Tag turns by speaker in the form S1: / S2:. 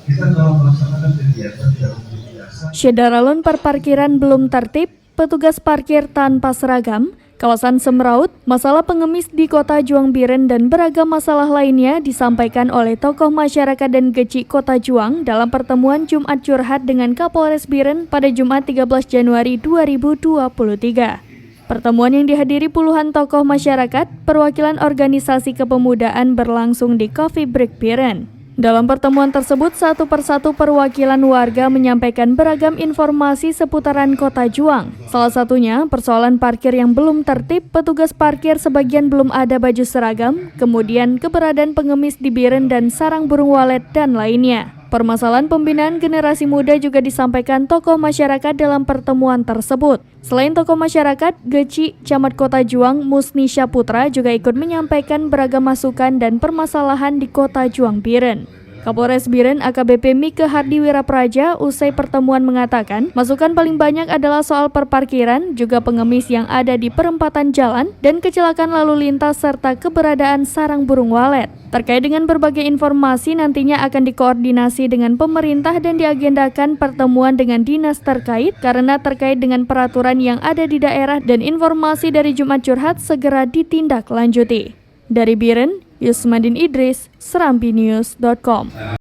S1: Kita dalam melaksanakan kegiatan secara biasa.
S2: Syederalun perparkiran belum tertib, petugas parkir tanpa seragam, kawasan Semraut, masalah pengemis di Kota Juang Biren dan beragam masalah lainnya disampaikan oleh tokoh masyarakat dan geci Kota Juang dalam pertemuan Jumat Curhat dengan Kapolres Biren pada Jumat 13 Januari 2023. Pertemuan yang dihadiri puluhan tokoh masyarakat, perwakilan organisasi kepemudaan berlangsung di Coffee Break Biren. Dalam pertemuan tersebut, satu persatu perwakilan warga menyampaikan beragam informasi seputaran Kota Juang. Salah satunya, persoalan parkir yang belum tertib, petugas parkir sebagian belum ada baju seragam, kemudian keberadaan pengemis di Biren dan sarang burung walet, dan lainnya. Permasalahan pembinaan generasi muda juga disampaikan tokoh masyarakat dalam pertemuan tersebut. Selain tokoh masyarakat, Geci Camat Kota Juang Musni Syaputra juga ikut menyampaikan beragam masukan dan permasalahan di Kota Juang Biren. Kapolres Biren AKBP Mike Hardi Wirapraja usai pertemuan mengatakan, masukan paling banyak adalah soal perparkiran, juga pengemis yang ada di perempatan jalan, dan kecelakaan lalu lintas serta keberadaan sarang burung walet. Terkait dengan berbagai informasi nantinya akan dikoordinasi dengan pemerintah dan diagendakan pertemuan dengan dinas terkait karena terkait dengan peraturan yang ada di daerah dan informasi dari Jumat Curhat segera ditindaklanjuti. Dari Biren, Yusmadin Idris, serambinews.com.